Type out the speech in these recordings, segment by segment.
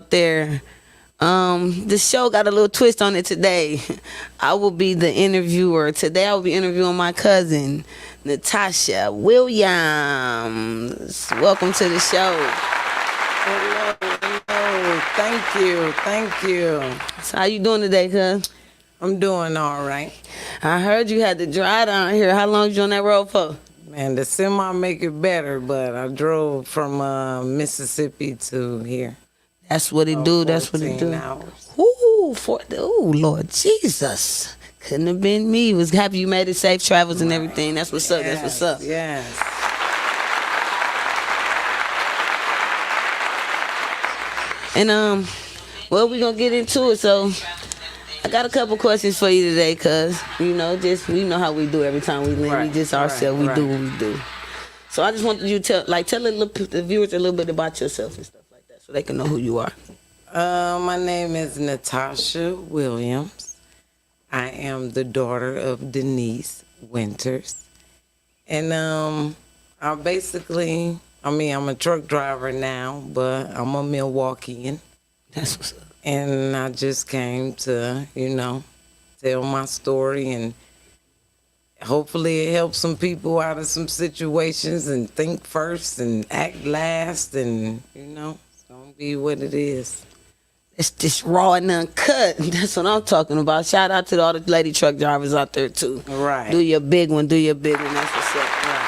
out there. The show got a little twist on it today. I will be the interviewer. Today I will be interviewing my cousin, Natasha Williams. Welcome to the show. Hello, hello. Thank you. So how you doing today, cuz? I'm doing all right. I heard you had to drive down here. How long you on that road for? Man, the semi make it better, but I drove from Mississippi to here. That's what it do. That's what it do. 14 hours. Ooh, Lord Jesus. Couldn't have been me. Was happy you made it safe travels and everything. That's what's up. That's what's up. Yes. And well, we gonna get into it. So I got a couple questions for you today, cuz you know how we do every time we leave. Right, We just ourselves. right. We do what we do. So I just wanted you to tell the viewers a little bit about yourself and stuff like that, so they can know who you are. My name is Natasha Williams. I am the daughter of Denise Winters. And I'm a truck driver now, but I'm a Milwaukeean. That's what's up. And I just came to, tell my story, and hopefully it helps some people out of some situations and think first and act last, and, it's going to be what it is. It's just raw and uncut. That's what I'm talking about. Shout out to all the lady truck drivers out there too. Right. Do your big one. That's what's up. Right.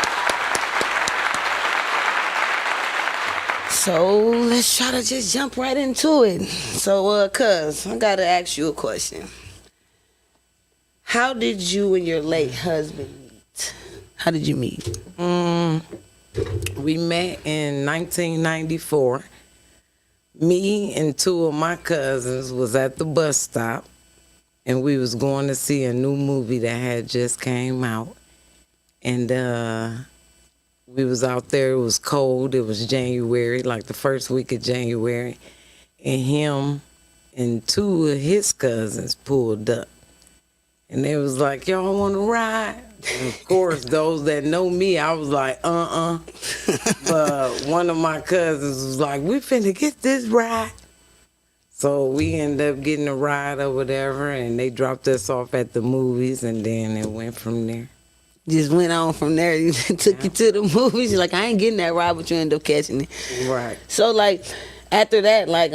So let's try to just jump right into it. So, cuz, I gotta ask you a question. How did you and your late husband meet? How did you meet? We met in 1994. Me and two of my cousins was at the bus stop, and we was going to see a new movie that had just came out. And we was out there. It was cold. It was January, like the first week of January. And him and two of his cousins pulled up. And they was like, y'all want to ride? And of course, those that know me, I was like, But one of my cousins was like, we finna get this ride. So we ended up getting a ride or whatever, and they dropped us off at the movies, and then it went from there. Just went on from there. You took you to the movies. You're like, I ain't getting that ride, but you end up catching it. Right. So, like, after that, like,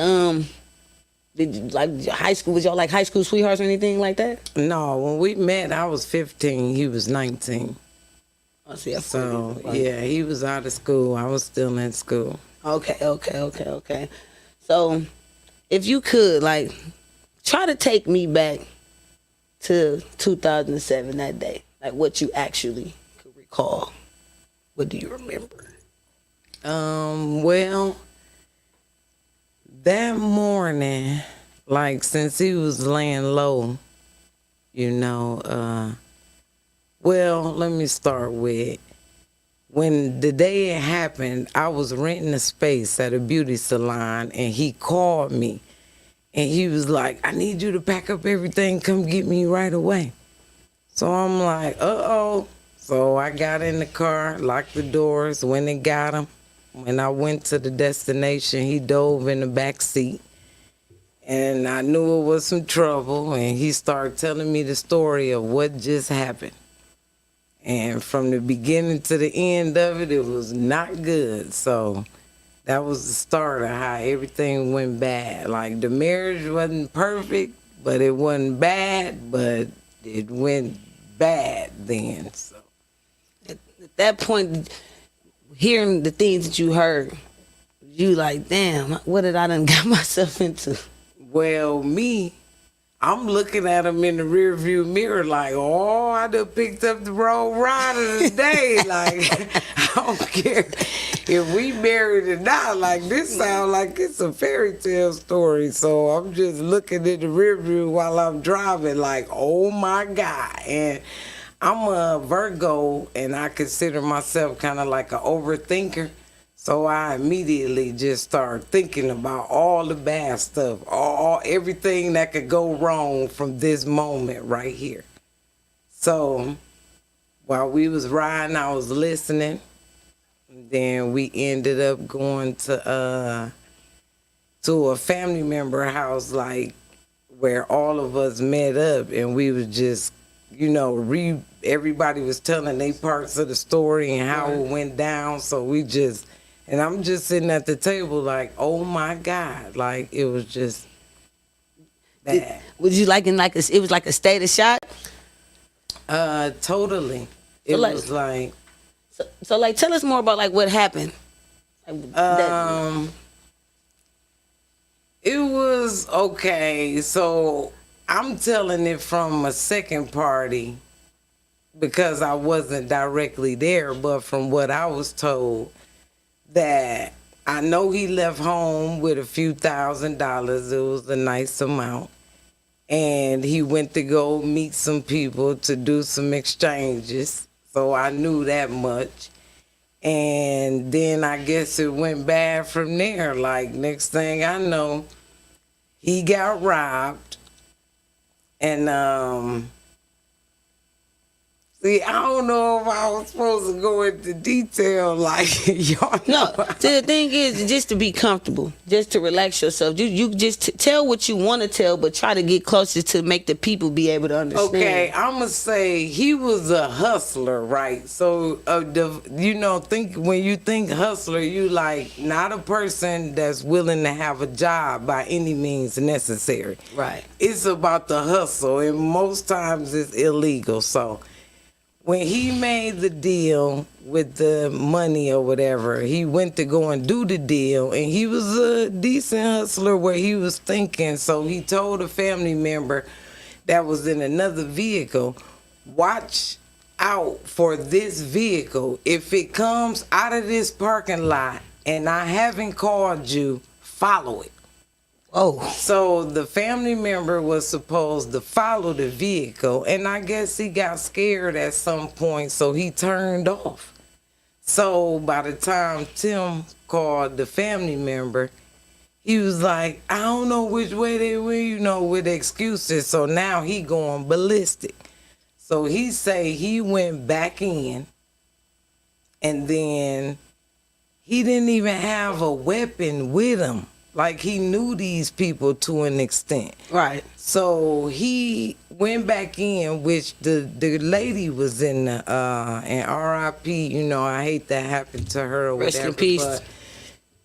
did you, like, high school, was y'all like high school sweethearts or anything like that? No, when we met, I was 15. He was 19. I see. So, yeah, he was out of school. I was still in school. Okay. So, if you could, like, try to take me back to 2007, that day. Like, what you actually could recall. What do you remember? Well, that morning, like, since he was laying low, well, let me start with, when the day it happened, I was renting a space at a beauty salon, and he called me, and he was like, I need you to pack up everything, come get me right away. So I'm like, uh-oh. So I got in the car, locked the doors, went and got him. When I went to the destination, he dove in the back seat. And I knew it was some trouble, and he started telling me the story of what just happened. And from the beginning to the end of it, it was not good. So that was the start of how everything went bad. Like, the marriage wasn't perfect, but it wasn't bad, but it went bad then. So At that point, hearing the things that you heard, you like, damn, what did I done got myself into? well, I'm looking at him in the rearview mirror like, oh, I done picked up the wrong ride of the day. Like, I don't care if we married or not. Like, this sounds like it's a fairy tale story. So I'm just looking in the rearview while I'm driving like, oh, my God. And I'm a Virgo, and I consider myself kind of like an overthinker. So I immediately just start thinking about all the bad stuff, everything that could go wrong from this moment right here. So while we was riding, I was listening. Then we ended up going to to a family member house, like where all of us met up, and we was just, everybody was telling they parts of the story and how it went down. So and I'm just sitting at the table like, oh my God, like it was just bad. Was you like it was like a state of shock? Totally. It was like. So like, tell us more about like what happened. It was okay. So I'm telling it from a second party because I wasn't directly there, but from what I was told, that I know he left home with a few $1,000s. It was a nice amount. And he went to go meet some people to do some exchanges. So I knew that much. And then I guess it went bad from there. Like, next thing I know, he got robbed. And see, I don't know if I was supposed to go into detail like y'all know. No, the thing is just to be comfortable, just to relax yourself. You just tell what you want to tell, but try to get closer to make the people be able to understand. Okay, I'm gonna say he was a hustler, right? So, when you think hustler, you like not a person that's willing to have a job by any means necessary. Right. It's about the hustle, and most times it's illegal. So, when he made the deal with the money or whatever, he went to go and do the deal, and he was a decent hustler where he was thinking. So he told a family member that was in another vehicle, watch out for this vehicle. If it comes out of this parking lot and I haven't called you, follow it. Oh. So the family member was supposed to follow the vehicle, and I guess he got scared at some point, so he turned off. So by the time Tim called the family member, he was like, I don't know which way they went, with excuses. So now he going ballistic. So he say he went back in, and then he didn't even have a weapon with him. Like, he knew these people to an extent. Right. So he went back in, which the lady was in the, and R.I.P., I hate that happened to her or Rest whatever. in peace. But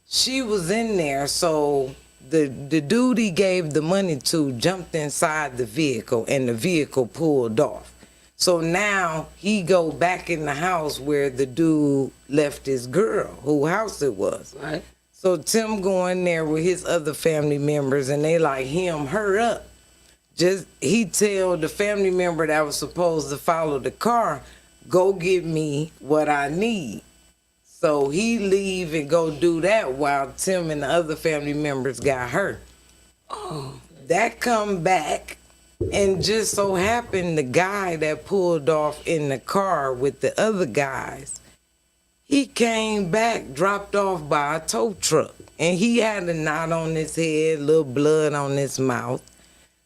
she was in there, so the dude he gave the money to jumped inside the vehicle, and the vehicle pulled off. So now he go back in the house where the dude left his girl, whose house it was. Right. So Tim go in there with his other family members, and they like, him, hurry up. He tell the family member that was supposed to follow the car, go get me what I need. So he leave and go do that while Tim and the other family members got hurt. Oh. That come back, and just so happened the guy that pulled off in the car with the other guys, he came back, dropped off by a tow truck, and he had a knot on his head, little blood on his mouth.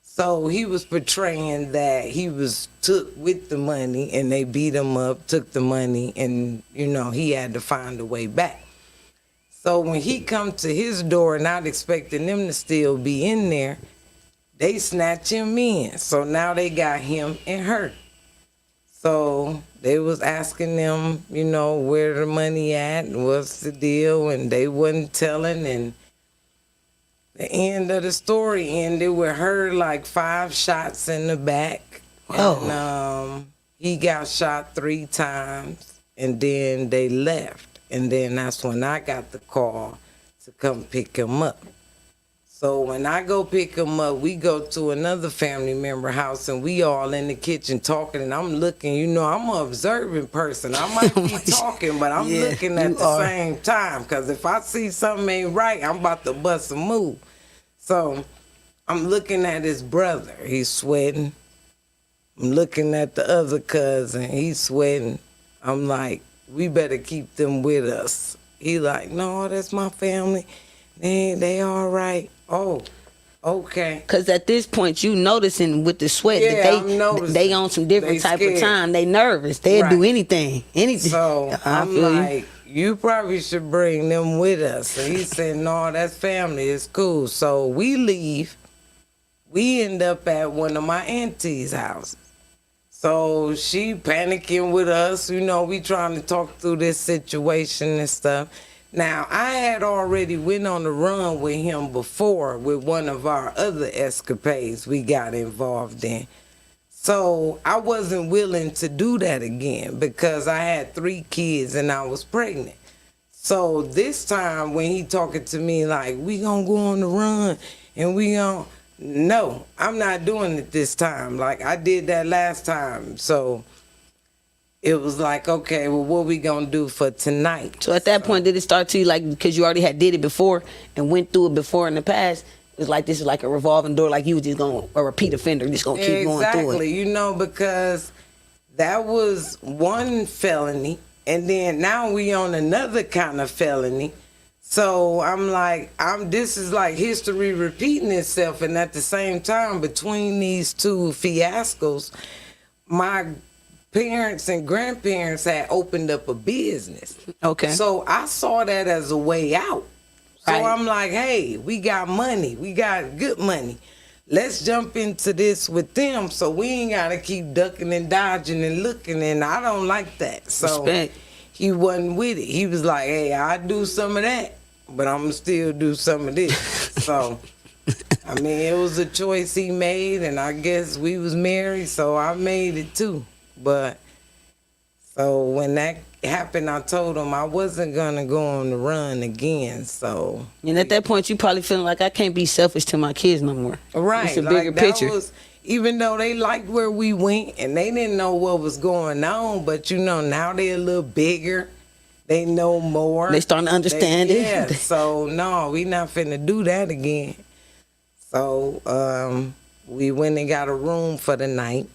So he was portraying that he was took with the money, and they beat him up, took the money, and, he had to find a way back. So when he come to his door, not expecting them to still be in there, they snatch him in. So now they got him and her. So they was asking them, where the money at and what's the deal, and they wasn't telling. And the end of the story ended with her like 5 shots in the back. Oh. And he got shot 3 times, and then they left. And then that's when I got the call to come pick him up. So when I go pick him up, we go to another family member house, and we all in the kitchen talking, and I'm looking, I'm an observant person. I might be talking, but I'm looking at the same time, because if I see something ain't right, I'm about to bust a move. So I'm looking at his brother. He's sweating. I'm looking at the other cousin. He's sweating. I'm like, we better keep them with us. He like, no, that's my family. They all right. Oh, okay. Because at this point, you noticing with the sweat that they on some different type of time. They nervous. They'll do anything. So I'm like, you probably should bring them with us. And he said, no, that's family. It's cool. So we leave. We end up at one of my auntie's houses. So she panicking with us. You know, we trying to talk through this situation and stuff. Now, I had already went on the run with him before with one of our other escapades we got involved in. So I wasn't willing to do that again because I had 3 kids and I was pregnant. So this time when he talking to me like, we gonna go on the run and we gonna, no, I'm not doing it this time. Like I did that last time. So it was like, okay, well, what we gonna do for tonight? So at that point, did it start to you like, because you already had did it before and went through it before in the past, it was like this is like a revolving door, like you was just going, a repeat offender, just gonna keep going through it. Exactly, you know, because that was one felony, and then now we on another kind of felony. So I'm like, this is like history repeating itself, and at the same time, between these 2 fiascos, my parents and grandparents had opened up a business. Okay. So I saw that as a way out. So Right. I'm like, hey, we got money. We got good money. Let's jump into this with them so we ain't got to keep ducking and dodging and looking, and I don't like that. So Respect. he wasn't with it. He was like, hey, I do some of that, but I'm going to still do some of this. So, I mean, it was a choice he made, and I guess we was married, so I made it too. But so when that happened, I told him I wasn't gonna go on the run again. So And at that point, you probably feeling like I can't be selfish to my kids no more. right, It's a like bigger that picture. was, even though they liked where we went and they didn't know what was going on, but you know now they're a little bigger. They know more. They starting to understand it. Yeah. So no, we not finna do that again. So we went and got a room for the night.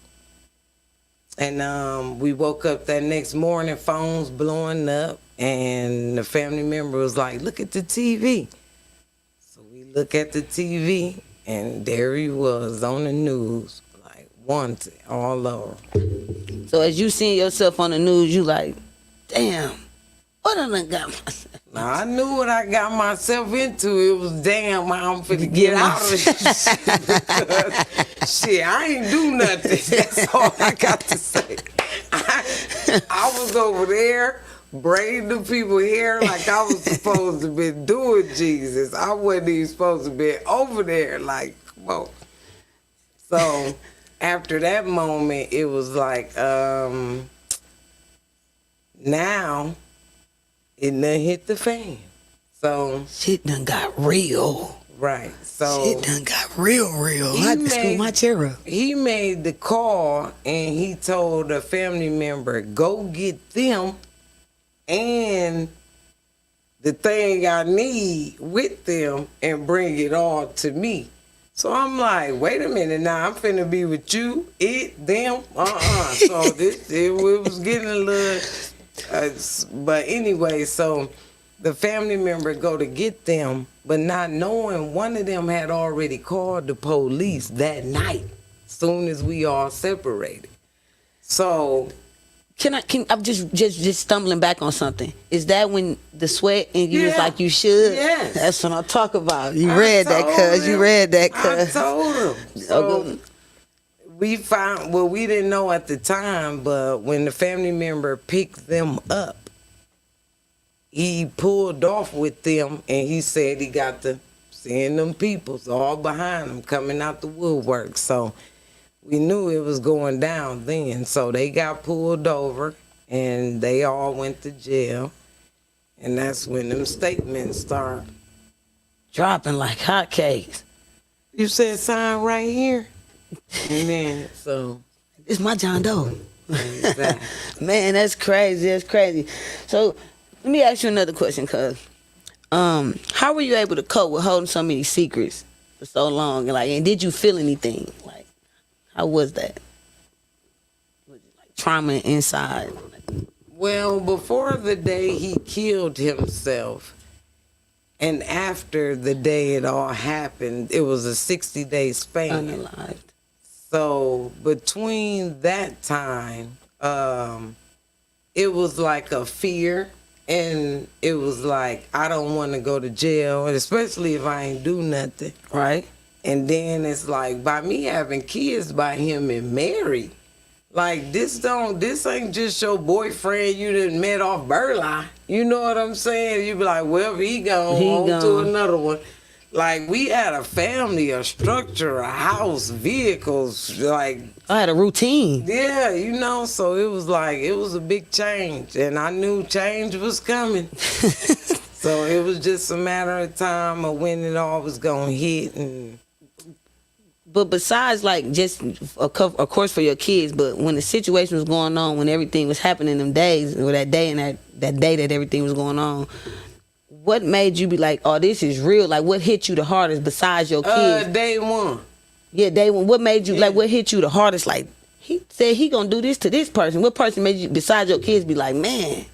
And we woke up that next morning, phones blowing up, and the family member was like, look at the TV. So we look at the TV, and there he was on the news, like wanted all over. So as you seeing yourself on the news, you like, damn, what done I got myself? Now, I knew what I got myself into. It was damn how I'm finna get out of this shit. Because, shit, I ain't do nothing. That's all I got to say. I was over there braiding the people hair like I was supposed to be doing Jesus. I wasn't even supposed to be over there. Like, come on. So, after that moment, it was like, now it done hit the fan. So Shit done got real. right. So Shit done got real. I had to scoot my chair up. he made the call and he told a family member, go get them and the thing I need with them and bring it all to me. So I'm like, wait a minute now, I'm finna be with you, it, them, So it was getting a little, but anyway, so the family member go to get them, but not knowing one of them had already called the police that night, soon as we all separated. So I'm just stumbling back on something. Is that when the sweat and you was Yeah. like you should? Yes. That's what I talk about. You I read that, told cuz. You him. read that, I cuz. told him. So we found, well, we didn't know at the time, but when the family member picked them up, he pulled off with them and he said he got to seeing them peoples all behind him coming out the woodwork. So we knew it was going down then. So they got pulled over and they all went to jail. And that's when them statements start. Dropping like hotcakes. You said sign right here. And then, so. It's my John Doe. Exactly. Man, that's crazy. That's crazy. So let me ask you another question, cuz. How were you able to cope with holding so many secrets for so long? And did you feel anything? Like, how was that? Was it like trauma inside? Well, before the day he killed himself, and after the day it all happened, it was a 60-day span. Unalived. So between that time, it was like a fear And it was like, I don't want to go to jail, and especially if I ain't do nothing. Right. And then it's like, by me having kids by him and married, like this ain't just your boyfriend you done met off Burleigh. You know what I'm saying? You be like, well, he gone to another one. Like, we had a family, a structure, a house, vehicles, like. I had a routine. Yeah, you know, so it was like, it was a big change. And I knew change was coming. So it was just a matter of time of when it all was going to hit. And But besides, like, just, of course, for your kids, but when the situation was going on, when everything was happening them days, or that day and that day that everything was going on, what made you be like, oh, this is real? Like, what hit you the hardest besides your kids? Day one. Yeah, day one. What made you, like, what hit you the hardest? Like, he said he gonna do this to this person. What person made you, besides your kids, be like, man?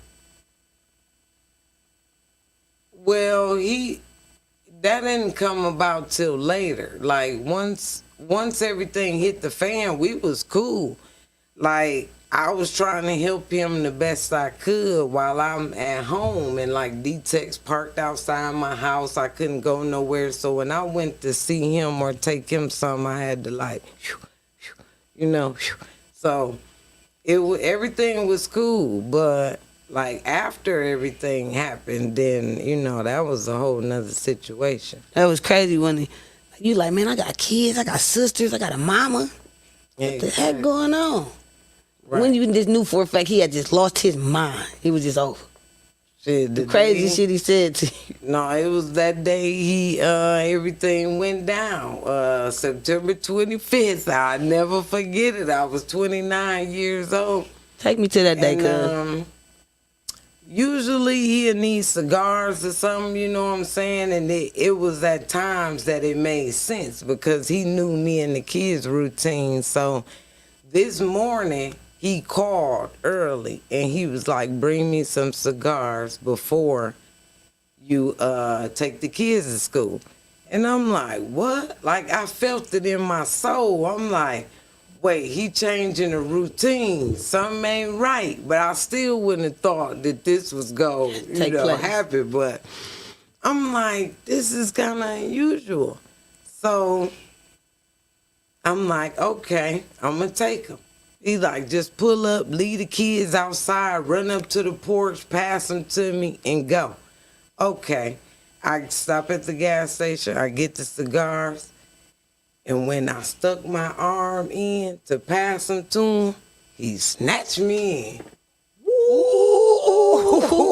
Well, that didn't come about till later. Like, once everything hit the fan, we was cool. Like, I was trying to help him the best I could while I'm at home, and like D-Tex parked outside my house. I couldn't go nowhere. So when I went to see him or take him something, I had to like, you know. So everything was cool, but like after everything happened, then, you know, that was a whole nother situation. That was crazy when you like, man, I got kids, I got sisters, I got a mama. What the heck going on? Right. When you just knew for a fact he had just lost his mind. He was just over. Shit, the crazy shit he said to you. No, it was that day everything went down. September 25th. I'll never forget it. I was 29 years old. Take me to that day, cuz. Usually he'll need cigars or something, you know what I'm saying? And it was at times that it made sense because he knew me and the kids' routine. So this morning, he called early and he was like, bring me some cigars before you take the kids to school. And I'm like, what? Like, I felt it in my soul. I'm like, wait, he changing the routine. Something ain't right. But I still wouldn't have thought that this was going to happen. But I'm like, this is kind of unusual. So I'm like, okay, I'm going to take him. He like, just pull up, leave the kids outside, run up to the porch, pass them to me, and go. Okay. I stop at the gas station. I get the cigars. And when I stuck my arm in to pass them to him, he snatched me in. Ooh-wee.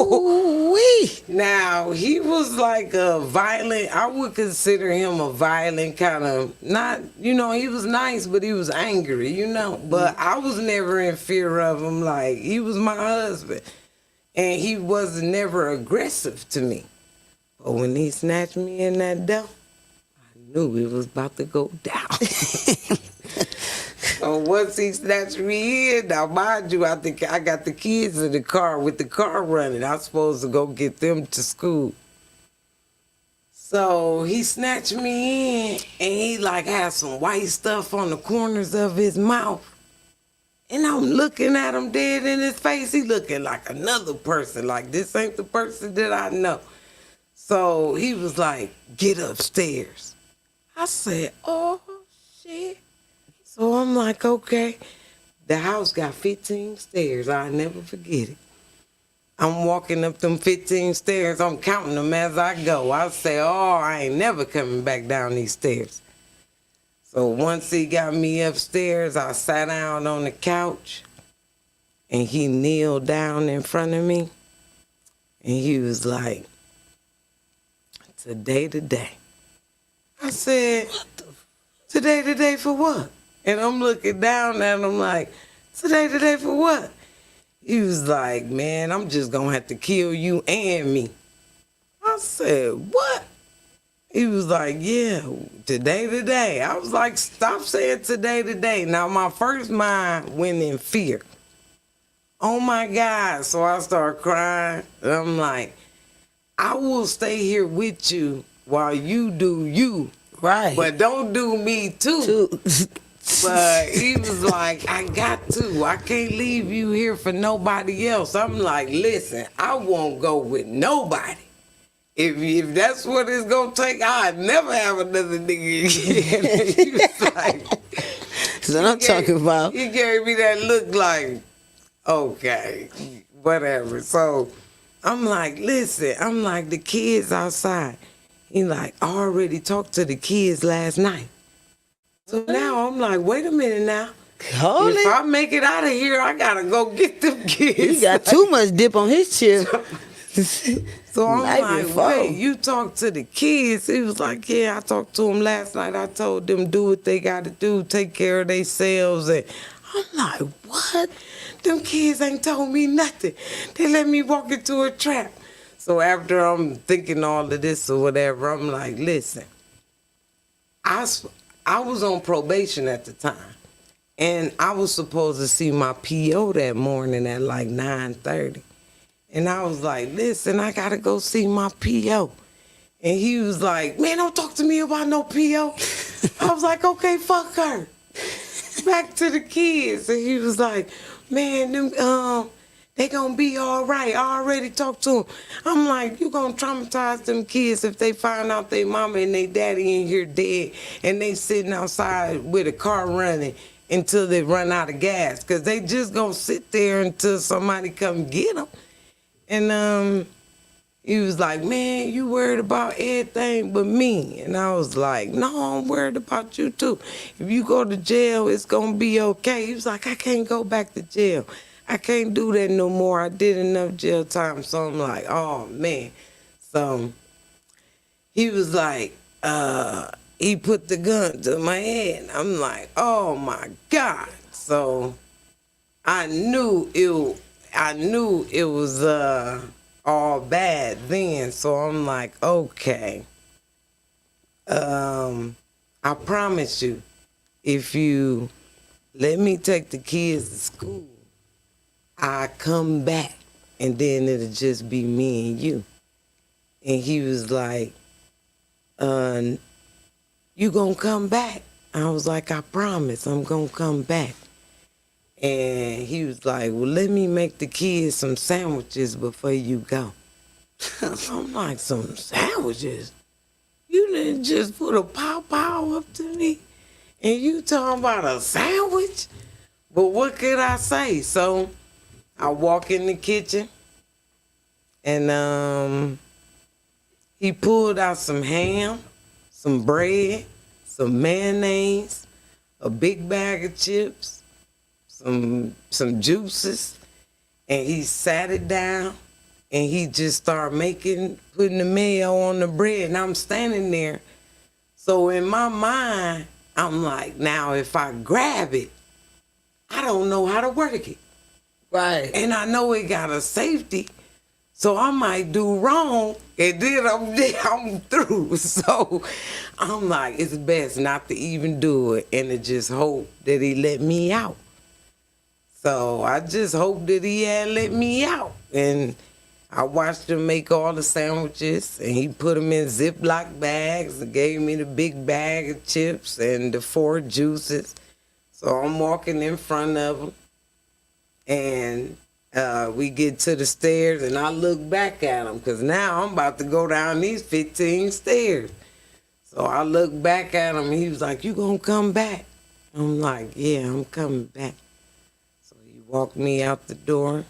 Now, he was like a violent, I would consider him a violent kind of, not, you know, he was nice, but he was angry, you know. But I was never in fear of him. Like, he was my husband. And he was never aggressive to me. But when he snatched me in that door, I knew it was about to go down. So once he snatched me in, now mind you, I think I got the kids in the car with the car running. I was supposed to go get them to school. So he snatched me in and he like had some white stuff on the corners of his mouth. And I'm looking at him dead in his face. He looking like another person. Like, this ain't the person that I know. So he was like, get upstairs. I said, oh, shit. So I'm like, okay. The house got 15 stairs. I'll never forget it. I'm walking up them 15 stairs. I'm counting them as I go. I say, oh, I ain't never coming back down these stairs. So once he got me upstairs, I sat down on the couch. And he kneeled down in front of me. And he was like, today. I said, today for what? And I'm looking down at him like, today for what? He was like, man, I'm just going to have to kill you and me. I said, what? He was like, yeah, today. I was like, stop saying today. Now, my first mind went in fear. Oh, my God. So I started crying. And I'm like, I will stay here with you while you do you. Right. But don't do me too. But he was like, I got to. I can't leave you here for nobody else. I'm like, listen, I won't go with nobody. If that's what it's gonna take, I'd never have another nigga again. He was like, That's what I'm talking about. he gave me that look like, okay, whatever. So I'm like, listen, I'm like, the kids outside. He like, I already talked to the kids last night. So now I'm like, wait a minute now. Hold If it. I make it out of here, I gotta go get them kids. He got too much dip on his chip. So I'm Night like, before. wait, you talked to the kids? He was like, yeah, I talked to them last night. I told them do what they got to do, take care of themselves. And I'm like, what? Them kids ain't told me nothing. They let me walk into a trap. So after I'm thinking all of this or whatever, I'm like, listen, I was on probation at the time. And I was supposed to see my PO that morning at like 9:30. And I was like, listen, I got to go see my PO. And he was like, man, don't talk to me about no PO. I was like, okay, fuck her. Back to the kids. And he was like, man, them, they gonna be all right. I already talked to them. I'm like, you gonna traumatize them kids if they find out they mama and they daddy in here dead and they sitting outside with a car running until they run out of gas. Because they just gonna sit there until somebody come get them. And he was like, man, you worried about everything but me. And I was like, no, I'm worried about you too. If you go to jail, it's going to be okay. He was like, I can't go back to jail. I can't do that no more. I did enough jail time. So I'm like, oh, man. So he was like, he put the gun to my head. I'm like, oh, my God. So I knew it was all bad then. So I'm like, okay. I promise you, if you let me take the kids to school, I come back and then it'll just be me and you. And he was like, you gonna come back? I was like, I promise I'm gonna come back. And he was like, well, let me make the kids some sandwiches before you go. I'm like, some sandwiches? You didn't just put a pow up to me? And you talking about a sandwich? But what could I say? So I walk in the kitchen and he pulled out some ham, some bread, some mayonnaise, a big bag of chips, some juices, and he sat it down and he just started putting the mayo on the bread, and I'm standing there. So in my mind, I'm like, now if I grab it, I don't know how to work it. Right. And I know it got a safety, so I might do wrong, and then I'm through. So I'm like, it's best not to even do it and to just hope that he let me out. So I just hope that he had let me out. And I watched him make all the sandwiches, and he put them in Ziploc bags and gave me the big bag of chips and the 4 juices. So I'm walking in front of him, and we get to the stairs, and I look back at him because now I'm about to go down these 15 stairs. So I look back at him, and he was like, you gonna come back? I'm like, yeah, I'm coming back. He walked me out the door,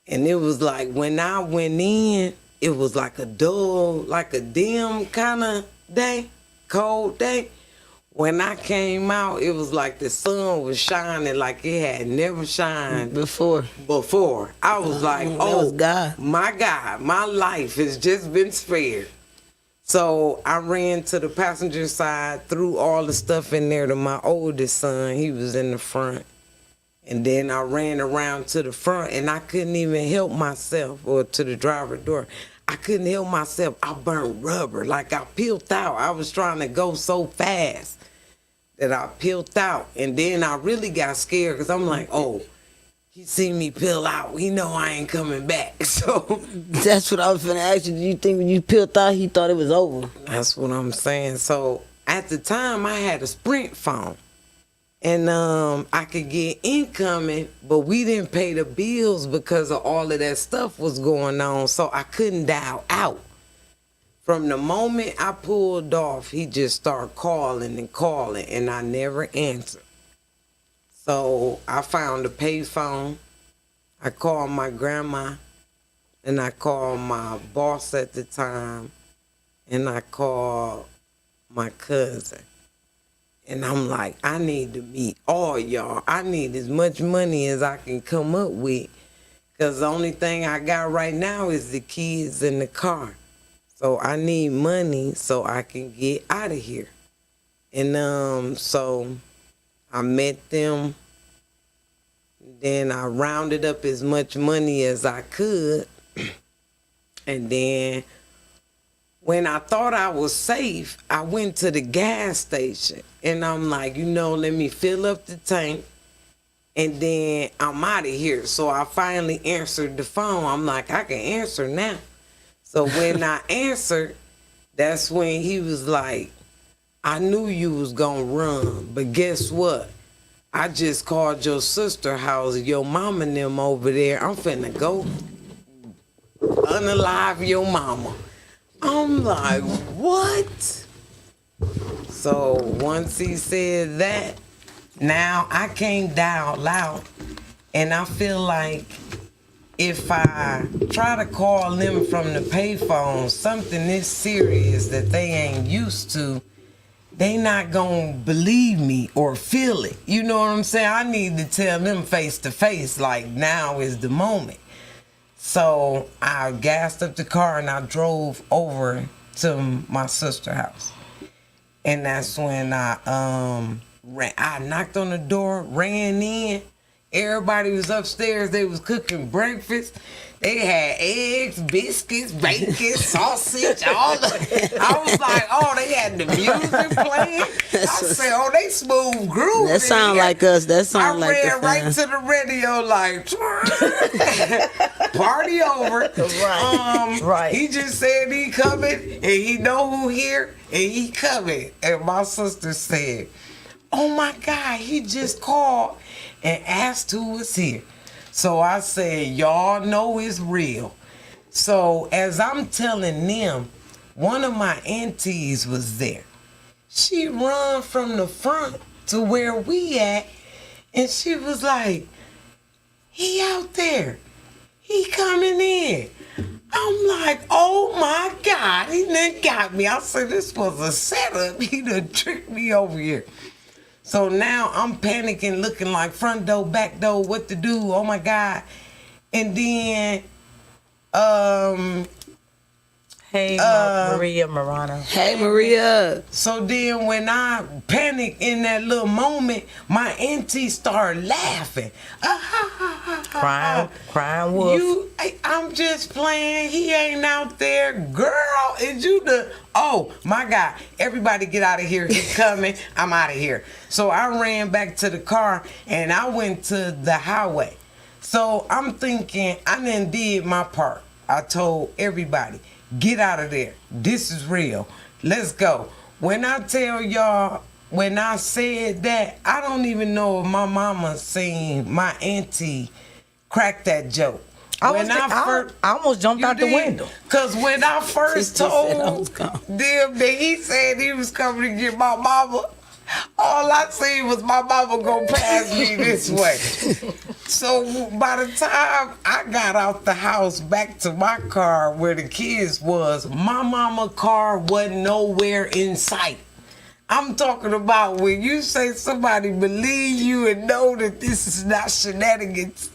and it was like when I went in, it was like a dull, like a dim kind of day, cold day. When I came out, it was like the sun was shining like it had never shined Before. I was like, That oh, was God. my God, my life has just been spared. So I ran to the passenger side, threw all the stuff in there to my oldest son. He was in the front. And then I ran around to the front, and I couldn't even help myself, or to the driver's door. I couldn't help myself. I burnt rubber. Like I peeled out. I was trying to go so fast that I peeled out. And then I really got scared because I'm like, oh, he seen me peel out. He know I ain't coming back. So That's what I was finna ask you. Do you think when you peeled out, he thought it was over? that's what I'm saying. So at the time, I had a Sprint phone. And I could get incoming, but we didn't pay the bills because of all of that stuff was going on, so I couldn't dial out. From the moment I pulled off, he just started calling and calling, and I never answered. So I found a payphone. I called my grandma, and I called my boss at the time, and I called my cousin. And I'm like, I need to meet all y'all. I need as much money as I can come up with, because the only thing I got right now is the kids and the car. So I need money so I can get out of here. And so I met them. Then I rounded up as much money as I could. And then when I thought I was safe, I went to the gas station. And I'm like, let me fill up the tank. And then I'm out of here. So I finally answered the phone. I'm like, I can answer now. So when I answered, that's when he was like, I knew you was gonna run, but guess what? I just called your sister house, your mama and them over there. I'm finna go unalive your mama. I'm like, what? So once he said that, now I can't dial loud. And I feel like if I try to call them from the payphone, something this serious that they ain't used to, they not gonna believe me or feel it. You know what I'm saying? I need to tell them face to face, like, now is the moment. So I gassed up the car and I drove over to my sister's house. And that's when I knocked on the door, ran in. Everybody was upstairs. They was cooking breakfast. They had eggs, biscuits, bacon, sausage, all the. I was like, oh, they had the music playing. I said, oh, they smooth groove. That sound like us. That sound like us. I ran right to the radio like, party over. Right. He just said he coming, and he know who here, and he coming. And my sister said, oh my God, he just called and asked who was here. So I said, y'all know it's real. So as I'm telling them, one of my aunties was there. She run from the front to where we at, and she was like, he out there. He coming in. I'm like, oh my God, he done got me. I said, this was a setup. He done tricked me over here. So now I'm panicking, looking like front door, back door, what to do, oh my God. And then, Hey, Maria Marana. Hey, Maria. So then when I panicked in that little moment, my auntie started laughing. Crying wolf. I'm just playing. He ain't out there. Girl, is you the... Oh, my God. Everybody get out of here. He's coming. I'm out of here. So I ran back to the car, and I went to the highway. So I'm thinking, I done did my part. I told everybody, get out of there. This is real. Let's go. When I tell y'all, when I said that, I don't even know if my mama seen my auntie crack that joke. I almost jumped out the window. Because when I first told them that he said he was coming to get my mama, all I seen was my mama go past me this way. So by the time I got out the house back to my car where the kids was, my mama car wasn't nowhere in sight. I'm talking about when you say somebody believe you and know that this is not shenanigans.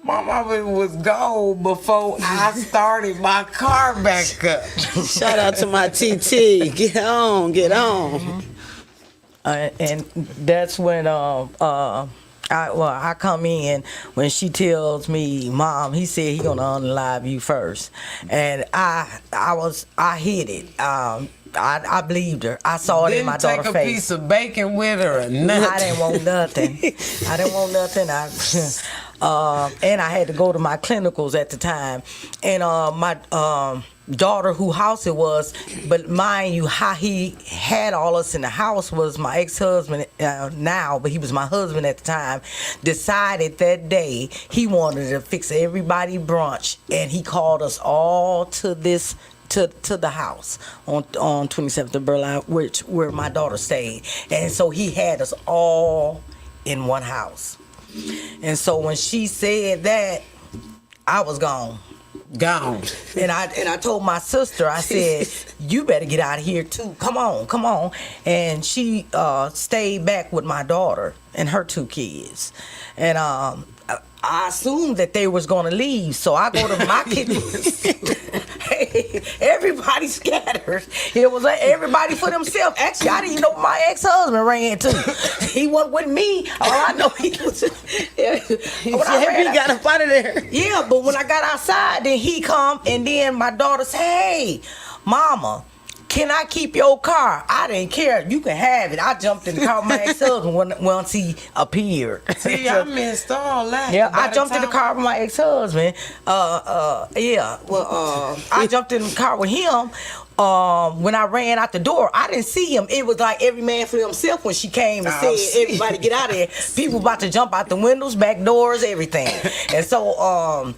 My mama was gone before I started my car back up. Shout out to my TT. Get on, get on. Mm-hmm. And that's when I come in when she tells me, Mom, he said he gonna unalive you first, and I hit it. I believed her. I saw it in my daughter's face. Didn't take a piece of bacon with her or nothing. I didn't want nothing. I didn't want nothing. And I had to go to my clinicals at the time, and daughter whose house it was, but mind you, how he had all us in the house was my ex-husband now, but he was my husband at the time, decided that day he wanted to fix everybody brunch, and he called us all to this to the house on 27th of Berlin, where my daughter stayed. And so he had us all in one house. And so when she said that, I was gone. And I told my sister, I said, you better get out of here too. Come on. And she stayed back with my daughter and her 2 kids. And I assumed that they was gonna leave, so I go to my kitchen. Hey, everybody scattered. It was like everybody for themselves. Actually, I didn't even know my ex-husband ran too. He wasn't with me. All I know he was. He got up out of there. Yeah, but when I got outside, then he come, and then my daughter said, "Hey, mama, can I keep your car?" I didn't care. You can have it. I jumped in the car with my ex-husband once he appeared. See, I missed all that. Yeah, I jumped in the car with my ex-husband. I jumped in the car with him. When I ran out the door, I didn't see him. It was like every man for himself when she came and said, "Everybody get out of here." People about to jump out the windows, back doors, everything. And so,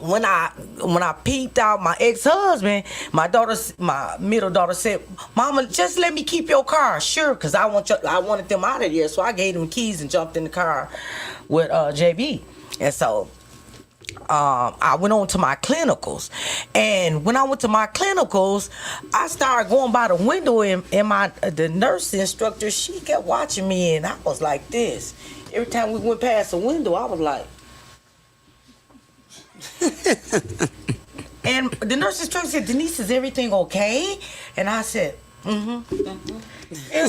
when I peeped out my ex-husband, my middle daughter said, "Mama, just let me keep your car." Sure, because I wanted them out of there. So I gave them the keys and jumped in the car with JB. And so I went on to my clinicals. And when I went to my clinicals, I started going by the window, and the nurse instructor, she kept watching me, and I was like this. Every time we went past the window, I was like, and the nurse instructor said, "Denise, is everything okay?" And I said, And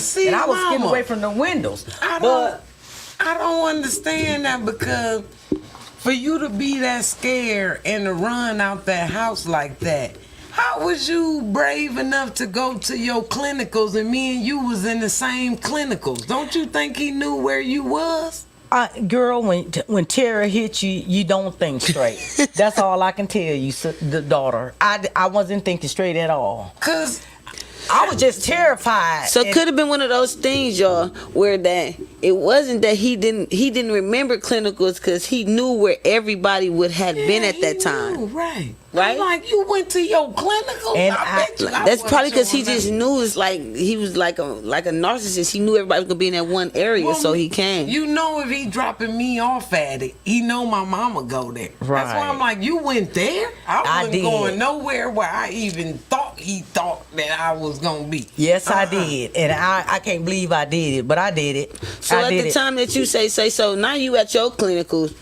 see, and I was Mama, getting away from the windows. I don't understand that, because for you to be that scared and to run out that house like that, how was you brave enough to go to your clinicals and me and you was in the same clinicals? Don't you think he knew where you was? Girl, when terror hits you, you don't think straight. That's all I can tell you, the daughter. I wasn't thinking straight at all. 'Cause I was just terrified. So it could have been one of those things, y'all, where that it wasn't that he didn't remember clinicals, because he knew where everybody would have been at that time. Right. Right? I'm like, you went to your clinical? And I bet you I That's wasn't probably because he showing just up. knew it's like he was like a narcissist. He knew everybody was gonna be in that one area, Well, so he came. You know, if he dropping me off at it, he know my mama go there. Right. That's why I'm like, you went there? I wasn't did. going nowhere where I even thought he thought that I was gonna be. Yes, I did, and I can't believe I did it, but I did it. So I at did the it. time that you say so, now you at your clinicals.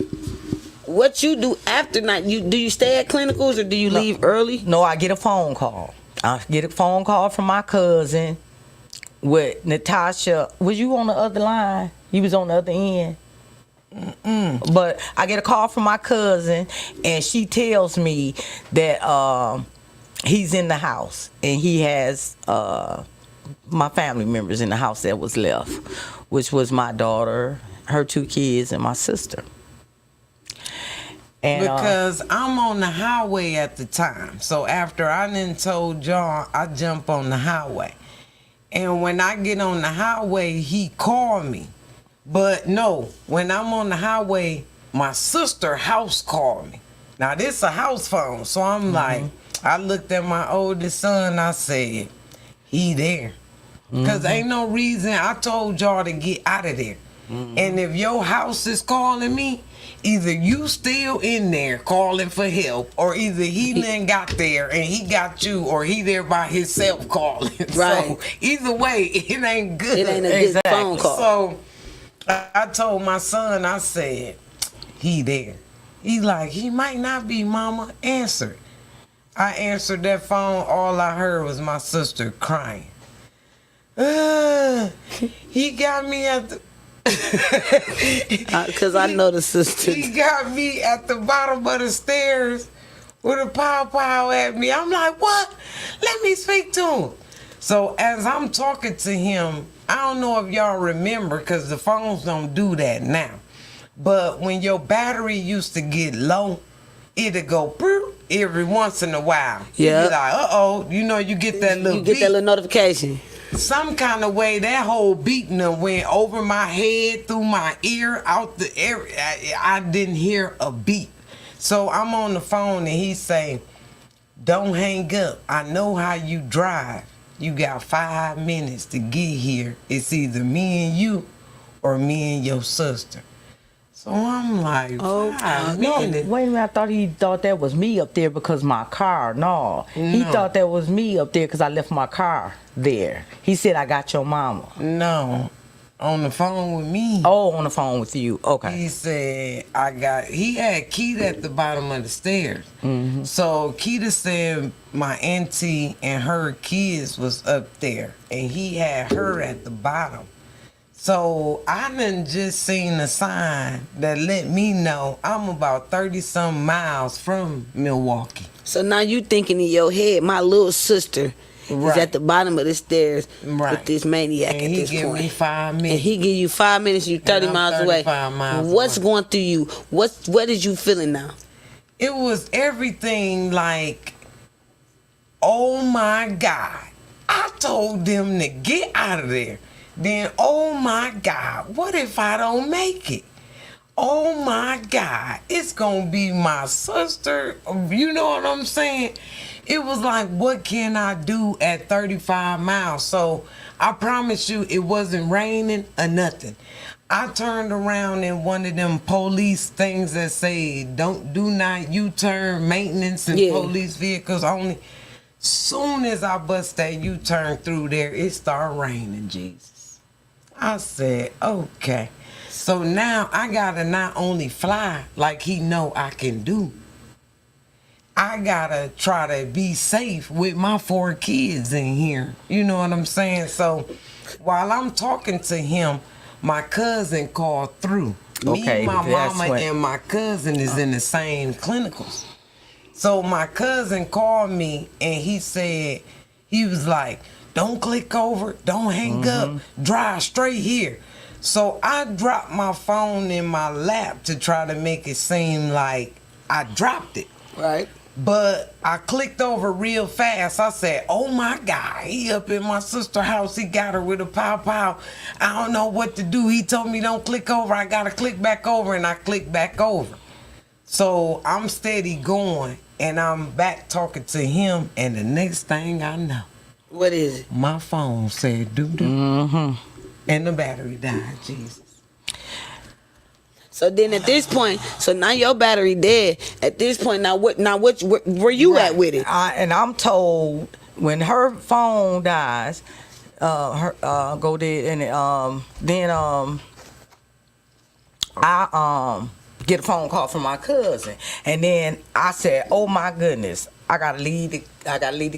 What you do after night? Do you stay at clinicals or do you leave early? No, I get a phone call. I get a phone call from my cousin with Natasha. Was you on the other line? You was on the other end. But I get a call from my cousin, and she tells me that he's in the house, and he has my family members in the house that was left, which was my daughter, her 2 kids, and my sister. And, Because I'm on the highway at the time. So after I done told y'all, I jump on the highway. And when I get on the highway, he called me. But no, when I'm on the highway, my sister house called me. Now this a house phone. So I'm like, I looked at my oldest son, I said, he there. Because ain't no reason, I told y'all to get out of there. And if your house is calling me, either you still in there calling for help, or either he then got there and he got you, or he there by himself calling. Right. So either way, it ain't good. It ain't a good phone call. So I told my son, I said, he there. He like, he might not be, mama. Answer. I answered that phone. All I heard was my sister crying. He got me at the... Because I know the sister. He got me at the bottom of the stairs with a pow at me. I'm like, what? Let me speak to him. So as I'm talking to him, I don't know if y'all remember, because the phones don't do that now. But when your battery used to get low, it'd go, boop, every once in a while. Yeah. You be like, uh-oh, you know, you get that little You get beat. that little notification. Some kind of way, that whole beating done went over my head, through my ear, out the area. I didn't hear a beat. So I'm on the phone and he say, don't hang up. I know how you drive. You got 5 minutes to get here. It's either me and you or me and your sister. So I'm like, Oh, 5 No, minutes? wait a minute. I thought he thought that was me up there because my car. No, he No. thought that was me up there because I left my car there. He said, I got your mama. No. On the phone with me. Oh, on the phone with you. Okay. He said, he had Keita at the bottom of the stairs. Mm-hmm. So Keita said my auntie and her kids was up there, and he had her at the bottom. So I done just seen a sign that let me know I'm about 30-some miles from Milwaukee. So now you thinking in your head, my little sister is Right. at the bottom of the stairs Right. with this maniac And at he this give point. me 5 minutes. And he give you 5 minutes, you 30 I'm miles away. 35 miles What's away. going through you? What is you feeling now? It was everything like, oh my God, I told them to get out of there. Then, oh my God, what if I don't make it? Oh my God, it's gonna be my sister. You know what I'm saying? It was like, what can I do at 35 miles? So I promise you, it wasn't raining or nothing. I turned around in one of them police things that say, do not U-turn, maintenance and Yeah. police vehicles only. Soon as I bust that U-turn through there, it started raining, Jesus. I said, okay. So now I gotta not only fly like he know I can do, I gotta try to be safe with my 4 kids in here. You know what I'm saying? So while I'm talking to him, my cousin called through. Okay, Me, my that's mama, when- and my cousin is in the same clinicals. So my cousin called me and he said, he was like, don't click over, don't hang up, drive straight here. So I dropped my phone in my lap to try to make it seem like I dropped it. Right. But I clicked over real fast. I said, oh my God, he up in my sister's house. He got her with a pow. I don't know what to do. He told me don't click over. I got to click back over, and I clicked back over. So I'm steady going, and I'm back talking to him, and the next thing I know, What is it? my phone said doo-doo, and the battery died, Jesus. So then at this point, so now your battery dead. At this point, now what where you at with it? And I'm told when her phone dies, her go there and then I get a phone call from my cousin, and then I said, "Oh my goodness, I gotta leave the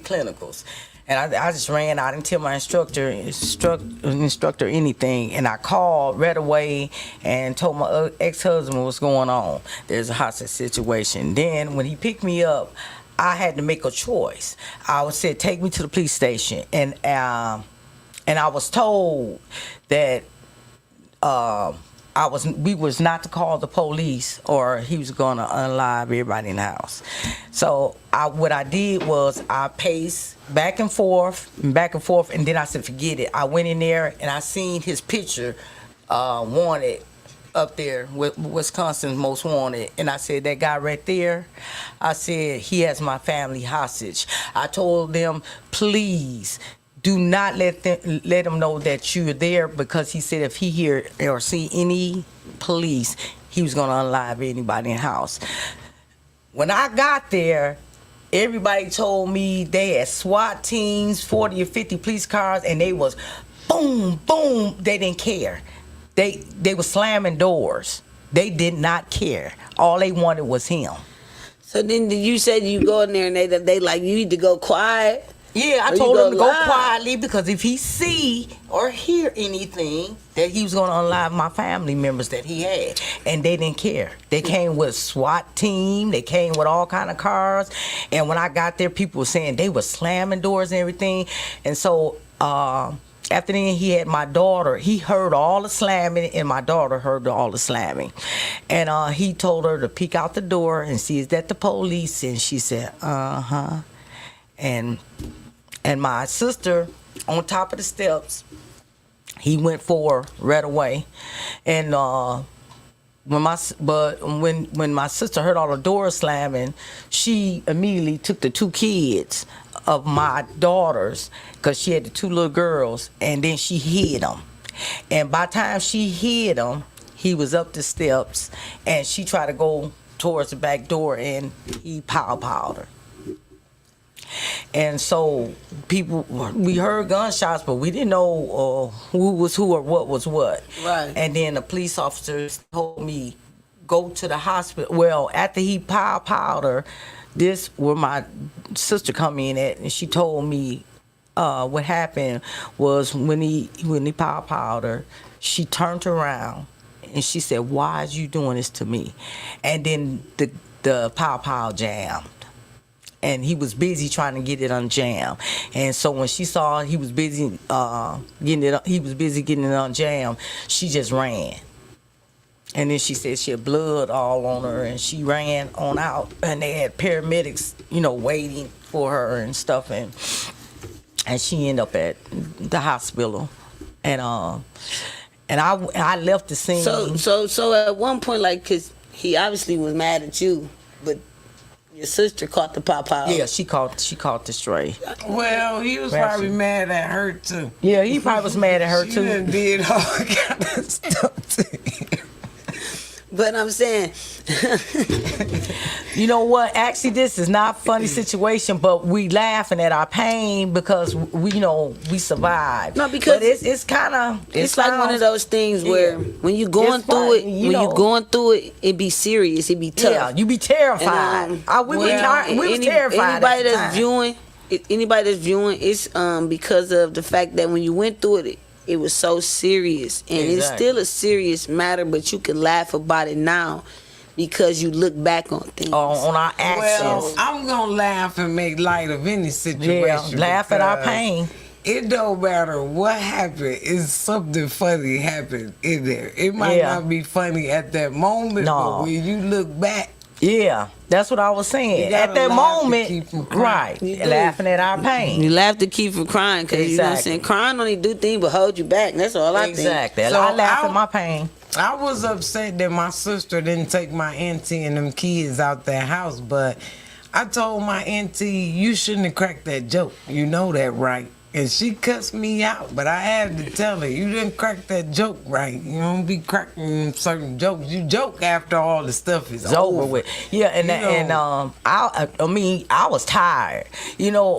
clinicals." And I just ran out and tell my instructor anything. And I called right away and told my ex-husband what's going on. There's a hostage situation. Then when he picked me up, I had to make a choice. I said, take me to the police station. And I was told that we was not to call the police or he was gonna unalive everybody in the house. So what I did was I paced back and forth, and then I said, forget it. I went in there and I seen his picture, wanted up there with Wisconsin's most wanted, and I said, that guy right there, I said, he has my family hostage. I told them, please do not let him know that you're there, because he said if he hear or see any police, he was gonna unalive anybody in the house. When I got there, everybody told me they had SWAT teams, 40 or 50 police cars, and they was boom, boom. They didn't care. They were slamming doors. They did not care. All they wanted was him. So then you said you go in there and they like, you need to go quiet. Yeah, I Or told you him to go live. quietly, because if he see or hear anything, that he was going to unalive my family members that he had. And they didn't care. They came with SWAT team. They came with all kind of cars. And when I got there, people were saying they were slamming doors and everything. And so after then, he had my daughter. He heard all the slamming, and my daughter heard all the slamming. And he told her to peek out the door and see, is that the police? And she said, uh-huh. And my sister, on top of the steps, he went for her right away. And when my sister heard all the doors slamming, she immediately took the 2 kids of my daughters, because she had the 2 little girls, and then she hid them. And by the time she hid them, he was up the steps, and she tried to go towards the back door, and he powed her. And so we heard gunshots, but we didn't know who was who or what was what. Right. And then the police officers told me, go to the hospital. Well, after he powed her, this where my sister come in at, and she told me what happened was when he powed her, she turned around and she said, "Why is you doing this to me?" And then the pow jammed. And he was busy trying to get it unjammed. And so when she saw he was busy getting it unjammed, she just ran. And then she said she had blood all on her, and she ran on out. And they had paramedics, waiting for her and stuff. And she ended up at the hospital. And I left the scene. So at one point, like, cause he obviously was mad at you, but your sister caught the pow. Yeah, she caught the stray. Well, he was probably mad at her too. Yeah, he probably was mad at her She too. done did all kind of stuff to him. But I'm saying, you know what? Actually, this is not a funny situation, but we laughing at our pain because we survived. No, because but it's kind of it's like one of those things where when you going through it, you going through it, it be serious, it be tough. Yeah, you be terrified. And, we was terrified. Anybody that's viewing, it's because of the fact that when you went through it, it was so serious, and it's still a serious matter, but you can laugh about it now because you look back on things. On our actions. Well, I'm gonna laugh and make light of any situation. Yeah, laugh at our pain. It don't matter what happened. It's something funny happened in there. It might not be funny at that moment, but when you look back. Yeah, that's what I was saying. At that moment, right, laughing at our pain. You laugh to keep from crying because you know what I'm saying? Crying only do things but hold you back. That's all I think. Exactly. So I laugh at my pain. I was upset that my sister didn't take my auntie and them kids out their house, but I told my auntie, you shouldn't have cracked that joke. You know that, right? And she cussed me out, but I had to tell her, you didn't crack that joke right. You don't be cracking certain jokes. You joke after all the stuff is over with. Yeah, I was tired,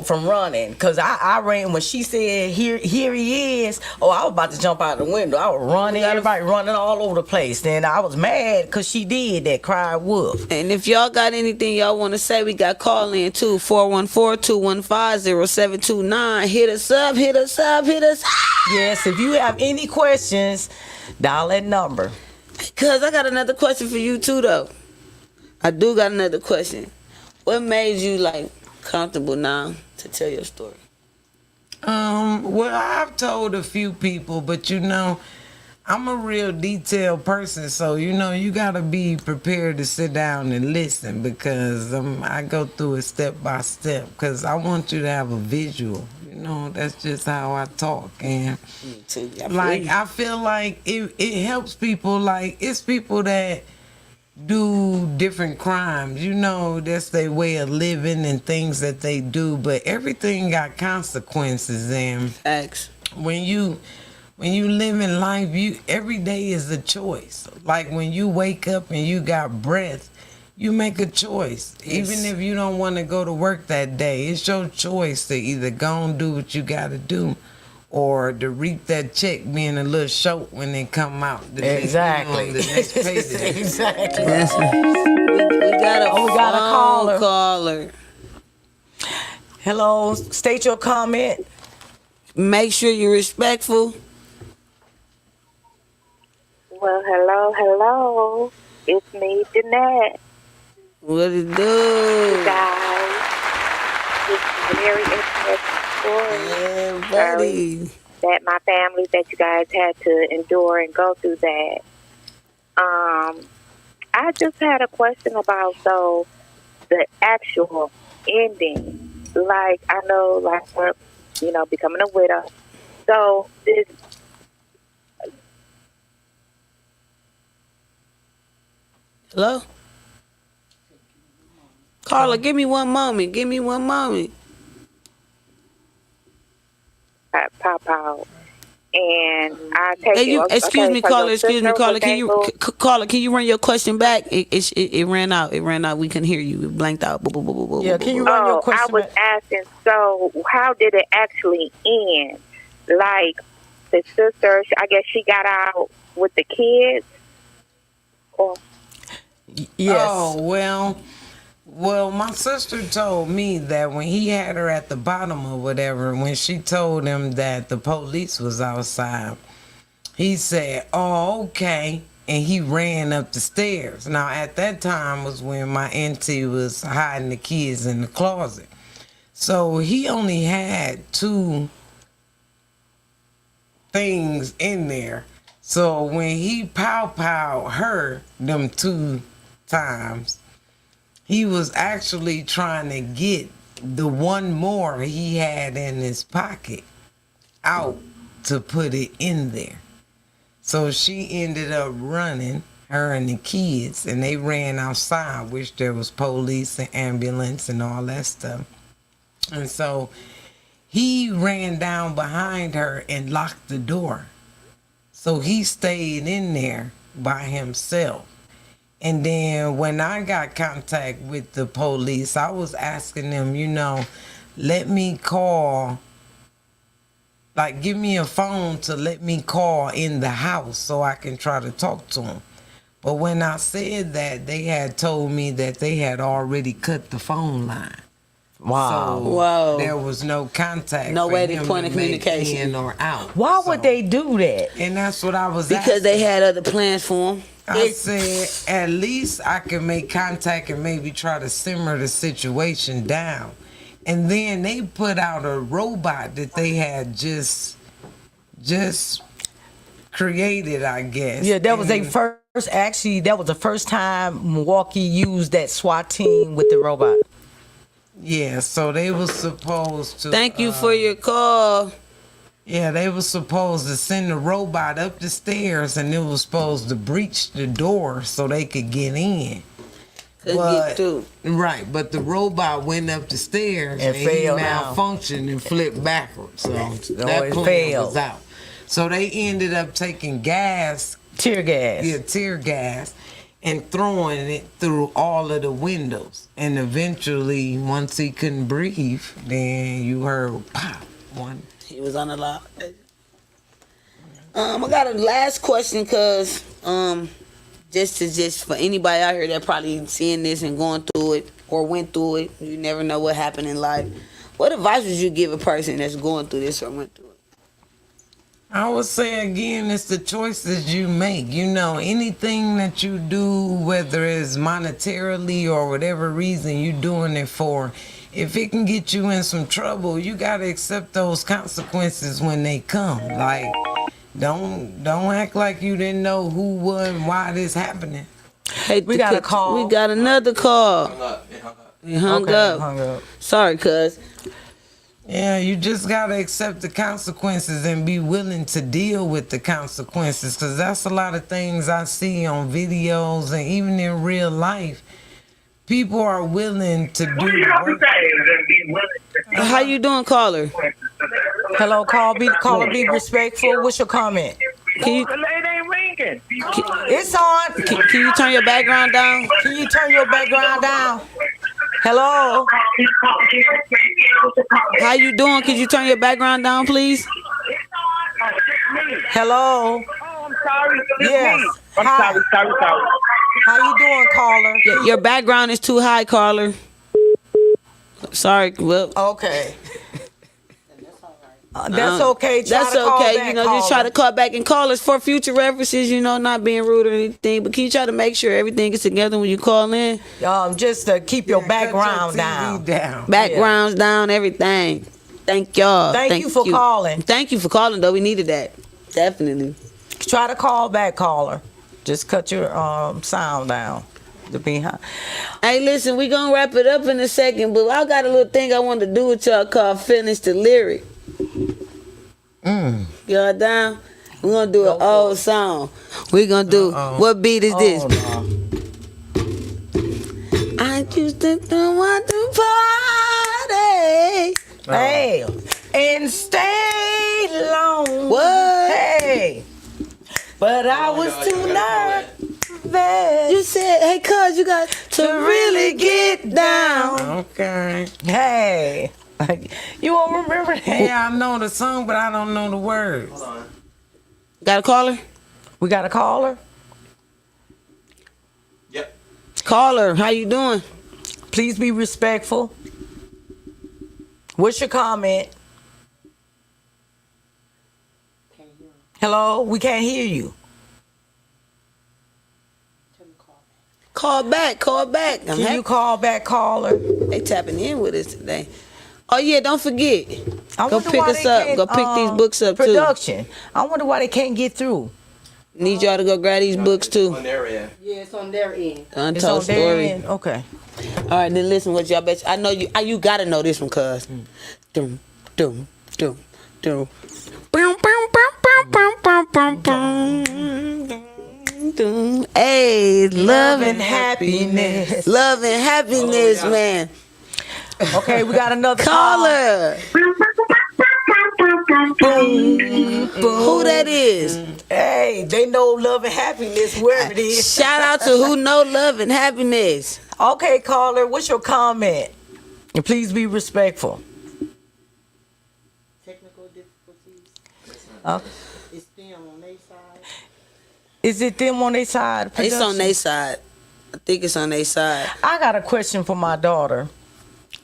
from running, because I ran when she said, here he is. Oh, I was about to jump out the window. I was running, everybody running all over the place. Then I was mad because she did that, cried wolf. And if y'all got anything y'all want to say, we got call in too, 414-215-0729. Hit us up. Yes, if you have any questions, dial that number. Cause I got another question for you too, though. I do got another question. What made you comfortable now to tell your story? Well, I've told a few people, but I'm a real detailed person, so you gotta be prepared to sit down and listen, because I go through it step by step, because I want you to have a visual. That's just how I talk. And me too. I feel like it helps people. It's people that do different crimes, that's their way of living and things that they do, but everything got consequences. And Facts. When you live in life, every day is a choice. Like when you wake up and you got breath, you make a choice. Yes. Even if you don't want to go to work that day, it's your choice to either go and do what you got to do, or to reap that check being a little short when they come out. Exactly. The next payday. Exactly. Yes. We got a caller. Hello. State your comment. Make sure you're respectful. Well, hello. It's me, Jeanette. What it do? Guys, it's a very interesting story. Yeah, buddy. that my family, that you guys had to endure and go through that. I just had a question about the actual ending. Like, I know, like, becoming a widow. So this. Hello? Carla, give me one moment. Pop out. And I take Hey, you, excuse me, Carla. Carla, can you run your question back? It ran out. We couldn't hear you. It blanked out. Yeah, can you run your question I was back? asking, so how did it actually end? Like, the sister, I guess she got out with the kids? Or Yes. Oh, well, my sister told me that when he had her at the bottom or whatever, when she told him that the police was outside, he said, "Oh, okay," and he ran up the stairs. Now, at that time was when my auntie was hiding the kids in the closet. So he only had 2 things in there. So when he pow-powed her them 2 times, he was actually trying to get the one more he had in his pocket out to put it in there. So she ended up running, her and the kids, and they ran outside, which there was police and ambulance and all that stuff. And so he ran down behind her and locked the door. So he stayed in there by himself. And then when I got contact with the police, I was asking them, let me call, like give me a phone to let me call in the house so I can try to talk to them. But when I said that, they had told me that they had already cut the phone line. Wow. So there was no contact. No for way to him point of communication. in or out. Why would they do that? And that's what I was Because asking. they had other plans for him. I said, at least I can make contact and maybe try to simmer the situation down. And then they put out a robot that they had just created, I guess. Yeah, that was that was the first time Milwaukee used that SWAT team with the robot. Yeah, so they were supposed to... Thank you for your call. Yeah, they were supposed to send the robot up the stairs, and it was supposed to breach the door so they could get in. Get through. Right, but the robot went up the stairs And he fell down. malfunctioned and flipped backwards. So that it plan failed. was out. So they ended up taking gas, Tear gas. tear gas, and throwing it through all of the windows. And eventually, once he couldn't breathe, then you heard pop one. He was on the lock. I got a last question, cause just for anybody out here that probably seeing this and going through it or went through it, you never know what happened in life. What advice would you give a person that's going through this or went through it? I would say again, it's the choices you make. Anything that you do, whether it's monetarily or whatever reason you're doing it for, if it can get you in some trouble, you gotta accept those consequences when they come. Like, don't act like you didn't know who, what, and why this happening. Hey, We got a call. We got another call. He hung up. Hung up. Sorry, cuz. Yeah, you just gotta accept the consequences and be willing to deal with the consequences, because that's a lot of things I see on videos and even in real life. People are willing to do the work. How you doing, caller? Hello, caller, be respectful. What's your comment? Can you, It ain't ringing. It's on. can you turn your background down? Can you turn your background down? Hello? How you doing? Could you turn your background down, please? Hello? Oh, I'm sorry. It's Yes. me. I'm Hi. sorry. How you doing, caller? Your background is too high, caller. Sorry, well, Okay. That's okay. Try that's to call okay. back, Just try caller. to call back and call us for future references. Not being rude or anything, but can you try to make sure everything is together when you call in? Just to keep your Cut background your TV down. down. Backgrounds down, everything. Thank y'all. Thank you for calling. Thank you for calling, though. We needed that. Definitely. Try to call back, caller. Just cut your sound down. The behind. Hey, listen, we gonna wrap it up in a second, but I got a little thing I want to do with y'all called Finish the Lyric. Y'all down? We're gonna do an old song. We're gonna do, what beat is this? No. I used to want to party. Hey, and stay long. What? Hey, but I was too nervous. You said, hey, cuz, you got to really get down. Okay. Hey, you won't remember that? Yeah, I know the song, but I don't know the words. Got a caller? We got a caller. Yep. Caller, how you doing? Please be respectful. What's your comment? Hello, we can't hear you. Call back. Can you call back, caller? They tapping in with us today. Oh yeah, don't forget. I Go wonder pick why us they up. can't, Go pick these books up production. I wonder why they can't get through. too. Need y'all to go grab these books too. On their end. Yeah, it's on their end. It's Untold on their story. end. Okay. All right, then listen. What y'all bet? I know you. You gotta know this one, cuz. Dum dum dum dum. Boom, boom, boom, boom, boom, boom, boom, boom. Hey, love and happiness. love and happiness, man. Okay, we got another Caller. Who that is? Hey, they know love and happiness wherever it is. Shout out to who know love and happiness. Okay, caller, what's your comment? And please be respectful. Technical difficulties. It's them on their side. Is it them on their side? It's on production? their side. I think it's on their side. I got a question for my daughter.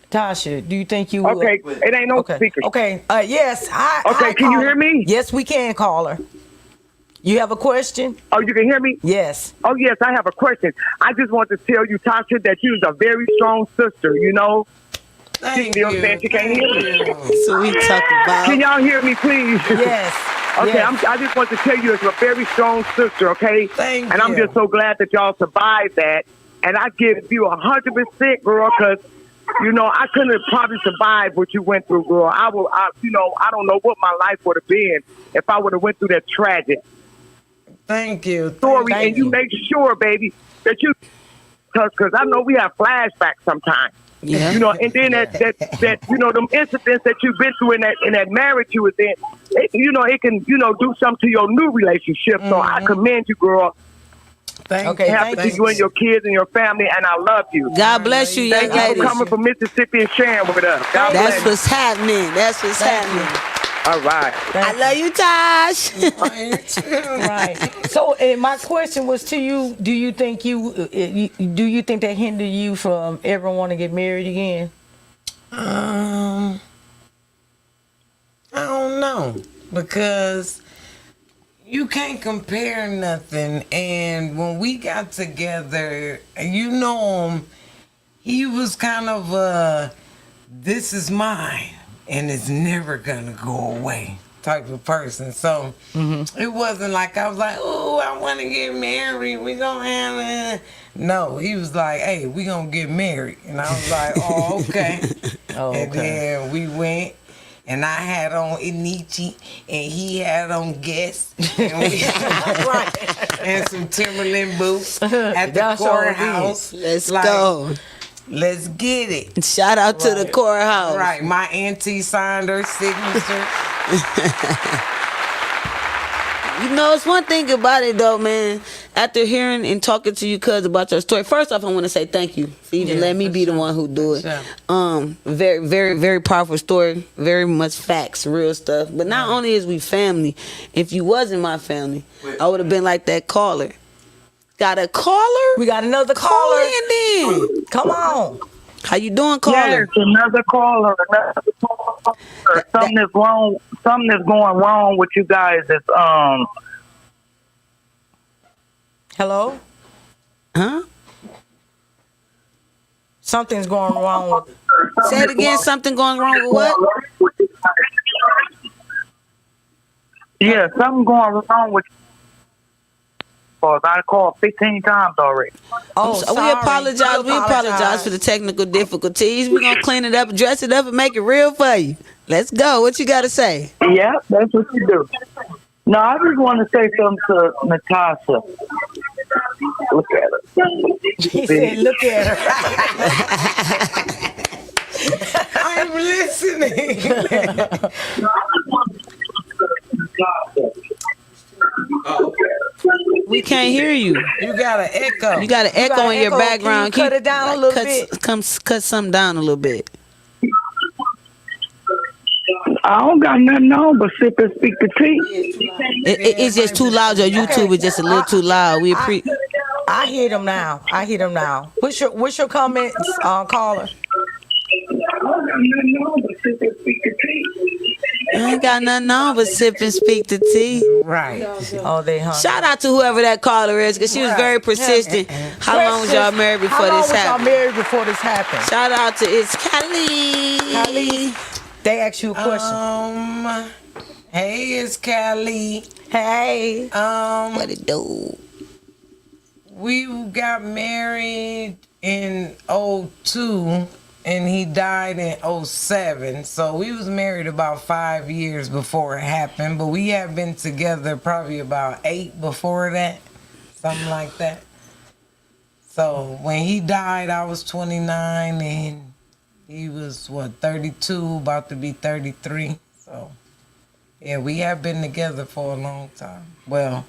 Tasha, do you think you will? Okay, it ain't no Okay. speaker. Okay. Yes. Hi. Okay, hi, can you caller. hear me? Yes, we can, caller. You have a question? Oh, you can hear me? Yes. Oh, yes, I have a question. I just want to tell you, Tasha, that you're a very strong sister, you know? Thank You know what I'm saying? She can't hear me. So we talk about. Can y'all hear me, please? Yes. Okay, yes. I just want to tell you, it's a very strong sister, okay? Thank and I'm you. just so glad that y'all survived that. And I give you 100%, girl, because, you know, I couldn't have probably survived what you went through, girl. I don't know what my life would have been if I would have went through that tragic Thank you. story. Thank And you you. make sure, baby, that you, because I know we have flashbacks sometimes. Yeah. You know, and then that you know, them incidents that you've been through in that marriage you was in, it can, do something to your new relationship. So I commend you, girl. Thank Okay, you. Happy thank to you and your kids and your family, and I love you. God bless you, young Thank you for ladies. coming from Mississippi and sharing with us. God That's bless you. what's happening. That's what's happening. All right. I love you, Tosh. Right. So my question was to you: do you think that hinder you from ever wanting to get married again? I don't know, because you can't compare nothing. And when we got together, you know him, he was kind of this is mine and it's never gonna go away type of person. So it wasn't like I was like, oh, I want to get married, we gonna have it. No, he was like, hey, we gonna get married. And I was like, oh, okay. Oh, And okay. then we went, and I had on Inichi, and he had on Guess, and, and some Timberland boots at the That's all it is. courthouse. Let's Like, go. Let's get it. Shout out to the courthouse. Right, my auntie signed her signature. You know, it's one thing about it though, man. After hearing and talking to you, cuz, about your story, first off, I want to say thank you for even letting me be the one who do it. Sure. Very, very, very powerful story. Very much facts, real stuff. But not only is we family, if you wasn't my family, I would have been like that caller. Got a caller? We got another Call caller. in then. Come on. How you doing, caller? Yes, another caller. Something is wrong. Something is going wrong with you guys. It's Hello. Huh? Something's going wrong with. Say it again. Something going wrong with what? Yeah, something going wrong with because I called 15 times already. Oh, So sorry. we apologize. We apologize for the technical difficulties. We're gonna clean it up, dress it up, and make it real for you. Let's go. What you gotta say? Yeah, that's what you do. No, I just want to say something to Natasha. Look at her. He said, look at her. I'm listening. We can't hear you. You got an echo. You got an echo got in an your echo. background. Can you cut it down a little bit? Cut something down a little bit. I don't got nothing on but sip and speak the tea. It's just too loud. Your YouTube is just a little too loud. We appreciate. I hear them now. What's your comments, caller? I ain't got nothing on but sip and speak the tea. Right. Oh, they hung. Shout out to whoever that caller is, because she was very persistent. How long was y'all married before How long this was y'all happened? married before this happened? Shout out to It's Kelly. They asked you a question. Hey, it's Callie. Hey. What it do? We got married in '02 and he died in '07. So we was married about 5 years before it happened, but we have been together probably about 8 before that, something like that. So when he died, I was 29 and he was 32, about to be 33. So yeah, we have been together for a long time. Well,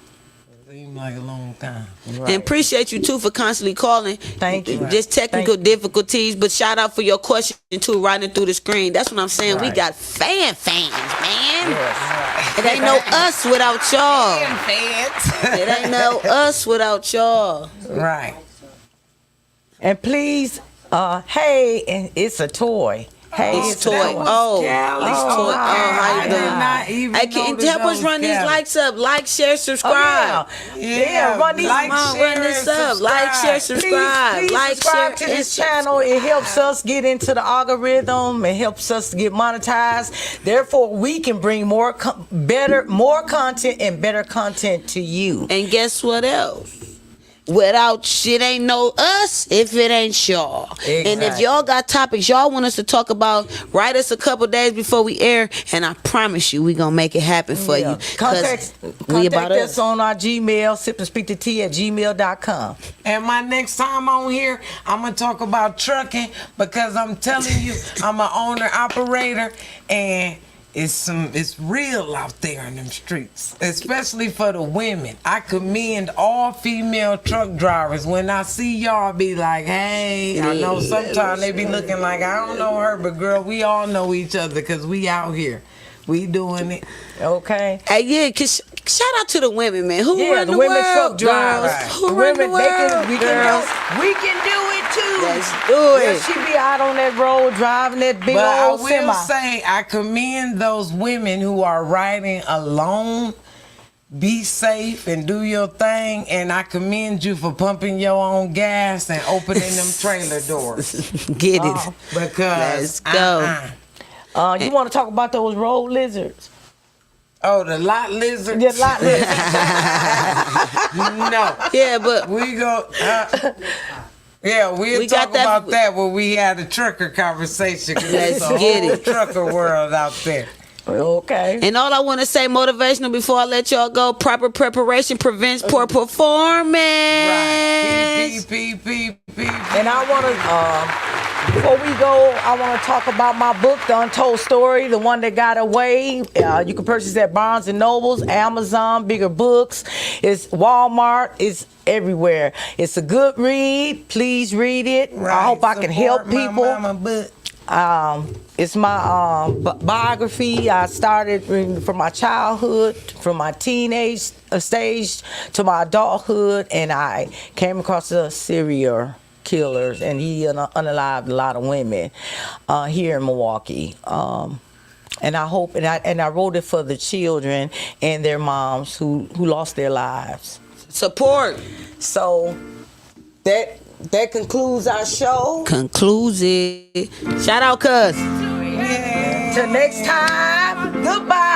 it seemed like a long time. And appreciate you too for constantly calling. Thank you. Just technical difficulties, but shout out for your question too, riding through the screen. That's what I'm saying. We Right. got fans, man. Yes. It ain't no us without y'all. It ain't no us without y'all. Right. And please, hey, and it's a toy. Hey, It's it's toy. a That was Oh, Callie. it's toy. Oh, how you I did doing? not even Hey, know can that help that us was run these Callie. likes up? Like, share, subscribe. Yeah, run these. like, Come on, share, run this and up. Like, share, subscribe. subscribe. Please Like, subscribe share, to this channel. It helps us get into the algorithm. It helps us get monetized. Therefore, we can bring more content and better content to you. And guess what else? Without shit ain't no us if it ain't y'all. And if Exactly. y'all got topics y'all want us to talk about, write us a couple days before we air, and I promise you we gonna make it happen for you. 'Cause we about Contact us us. on our Gmail, sipandSpeakToT@gmail.com. And my next time on here, I'm gonna talk about trucking because I'm telling you, I'm an owner operator, and it's real out there in them streets, especially for the women. I commend all female truck drivers. When I see y'all, be like, hey, I know sometimes they be looking like I don't know her, but girl, we all know each other because we out here, we doing it. Okay. Hey, yeah, cause shout out to the women, man. Who Yeah, run the the women world, truck drivers. girls? Who The run the women, they world, can, we girls? we can do it too. Let's do it. Yeah, she be out on that road driving that big But I old will semi. say, I commend those women who are riding alone. Be safe and do your thing, and I commend you for pumping your own gas and opening them trailer doors. Get it. Because Let's go. You want to talk about those road lizards? Oh, the lot lizard. Yeah, lot lizards. No, Yeah, but we go. Yeah, we'll We got talk that- about that when we had a trucker conversation. 'cause Let's it's a get whole it. trucker world out there. Okay. and all I want to say, motivational, before I let y'all go, proper preparation prevents poor performance. Right. P. And I want to, before we go, I want to talk about my book, The Untold Story, the one that got away. You can purchase at Barnes and Nobles, Amazon, Bigger Books. It's Walmart. It's everywhere. It's a good read. Please read it. I hope I can help Support my people. mama butt. It's my biography. I started from my childhood, from my teenage stage to my adulthood, and I came across a serial killer, and he unalived a lot of women here in Milwaukee. And I hope, and I wrote it for the children and their moms who lost their lives. Support. So that that concludes our show. Concludes it. Shout out, cuz. Till next time, goodbye.